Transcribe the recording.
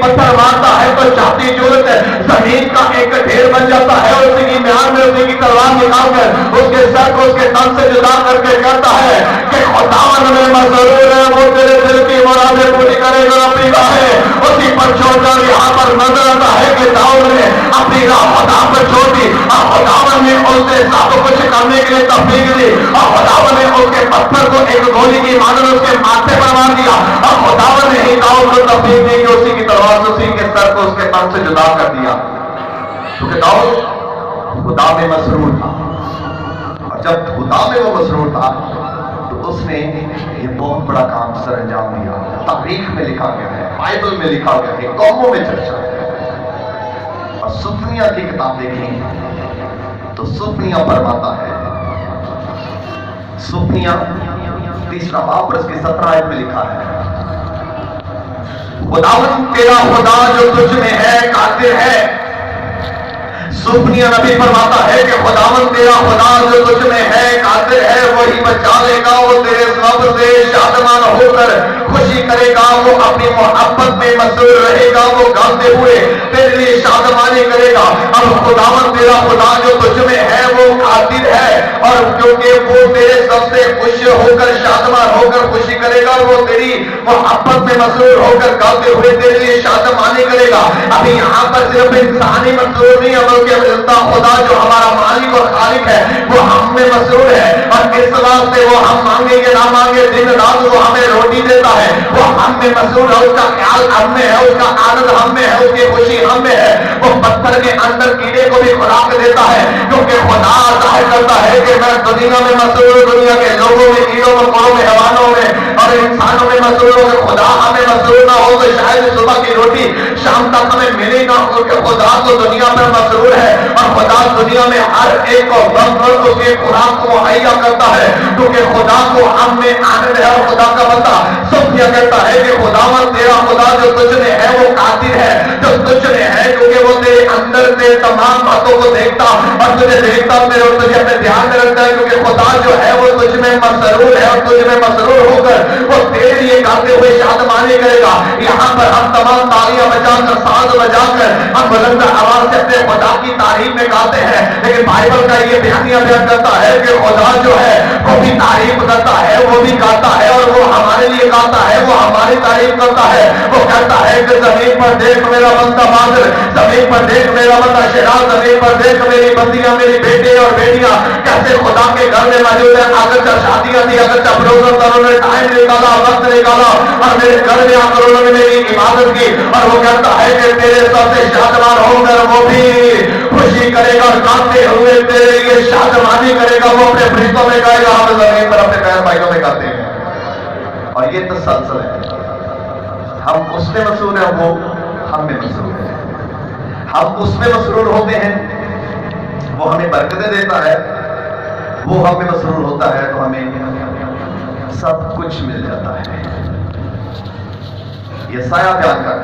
پتھر مارتا ہے تو چاہتی جورت زمین کا ایک ڈھیر بن جاتا ہے، اور اسی کی میان میں اسی کی تلوار نکال کر اس کے سر کو اس کے تن سے جدا کر کے کہتا ہے کہ خداوند میں مسرور ہے، وہ تیرے دل کی مرادیں پوری کرے گا اپنی راہیں اسی پر چھوڑ کر یہاں پر نظر آتا ہے کہ داؤد نے اپنی راہ خدا پر چھوڑ دی، اور خداوند نے اس سے سب کچھ کرنے کے لیے توفیق دی، اور خداوند نے اس کے پتھر کو ایک گولی کی مانند اس کے ماتھے پر مار دیا، اور خداوند نے ہی داؤد کو توفیق دی کہ اسی کی تلوار سے اسی کے سر کو اس کے تن سے جدا کر دیا، کیونکہ داؤد خدا میں مسرور تھا، اور جب خدا میں وہ مسرور تھا تو اس نے یہ بہت بڑا کام سر انجام دیا۔ تاریخ میں لکھا گیا ہے، بائبل میں لکھا گیا ہے، قوموں میں چرچا ہے۔ اور سفنیہ کی کتاب دیکھیں تو سفنیہ فرماتا ہے، سفنیہ 3 باب اس کی 17 آیت میں لکھا ہے، خداوند تیرا خدا جو تجھ میں ہے قادر ہے۔ سفنیہ نبی فرماتا ہے کہ خداوند تیرا خدا جو تجھ میں ہے قادر ہے، وہی بچا لے گا، وہ تیرے سبب سے شادمان ہو کر خوشی کرے گا، وہ اپنی محبت میں مسرور رہے گا، وہ گاتے ہوئے تیرے لیے شادمانی کرے گا۔ اب خداوند تیرا خدا جو تجھ میں ہے وہ قادر ہے، اور کیونکہ وہ تیرے سب سے خوش ہو کر شادمان ہو کر خوشی کرے گا، وہ تیری محبت میں مسرور ہو کر گاتے ہوئے تیرے لیے شادمانی کرے گا۔ ابھی یہاں پر صرف انسانی مسرور نہیں ہے، بلکہ خدا جو ہمارا مالک اور خالق ہے وہ ہم میں مسرور ہے، اور اس واسطے وہ ہم مانگے یا نہ مانگے دن رات وہ ہمیں روٹی دیتا ہے، وہ ہم میں مسرور ہے، اس کا خیال ہم میں ہے، اس کا آنند ہم میں ہے، اس کی خوشی ہم میں ہے۔ وہ پتھر کے اندر کیڑے کو بھی خوراک دیتا ہے، کیونکہ خدا ظاہر کرتا ہے کہ میں دنیا میں مسرور ہوں، دنیا کے لوگوں میں، کیڑوں مکوڑوں میں، حیوانوں میں اور انسانوں میں مسرور ہوں۔ کہ خدا ہمیں مسرور نہ ہو تو شاید صبح کی روٹی شام تک ہمیں ملے نہ، کیونکہ خدا تو دنیا پر مسرور ہے، اور خدا دنیا میں ہر ایک کو وقت اس کے خوراک کو مہیا کرتا ہے، کیونکہ خدا کو ہم میں آنند ہے۔ اور خدا کا بندہ سفنیہ کہتا ہے کہ خداوند تیرا خدا جو تجھ میں ہے وہ قادر ہے، جو تجھ میں ہے، کیونکہ وہ تیرے اندر سے تمام باتوں کو دیکھتا اور تجھے دیکھتا میرے اور تجھے اپنے دھیان میں رکھتا ہے، کیونکہ خدا جو ہے وہ تجھ میں مسرور ہے، اور تجھ میں مسرور ہو کر وہ تیرے لیے گاتے ہوئے شادمانی کرے گا۔ یہاں پر ہم تمام تالیاں بجا کر ساز بجا کر ہم بلند آواز سے اپنے خدا کی تعریف میں گاتے ہیں، لیکن بائبل کا یہ بیانیہ بیان کرتا ہے کہ خدا جو ہے وہ بھی تعریف کرتا ہے، وہ بھی گاتا ہے، اور وہ ہمارے لیے گاتا ہے، وہ ہماری تعریف کرتا ہے۔ وہ کہتا ہے کہ زمین پر دیکھ میرا بندہ بادر، زمین پر دیکھ میرا بندہ شیران، زمین پر دیکھ میری بندیاں، میری بیٹے اور بیٹیاں کیسے خدا کے گھر میں موجود ہیں۔ اگرچہ شادیاں تھی، اگرچہ پروگرام انہوں نے ٹائم نکالا، وقت نکالا، اور میرے گھر میں آ کر انہوں نے میری عبادت کی، اور وہ کہتا ہے کہ تیرے سب سے شادمان ہو کر وہ بھی خوشی کرے گا، گاتے ہوئے تیرے لیے شادمانی کرے گا، وہ اپنے فرشتوں میں گائے گا۔ ہم زمین پر اپنے پیر بھائیوں میں گاتے ہیں، اور یہ تسلسل ہے، ہم اس میں مسرور ہیں، وہ ہم میں مسرور ہے۔ ہم اس میں مسرور ہوتے ہیں، وہ ہمیں برکتیں دیتا ہے، وہ ہم میں مسرور ہوتا ہے تو ہمیں سب کچھ مل جاتا ہے۔ یہ سایہ بیان کرتا ہے۔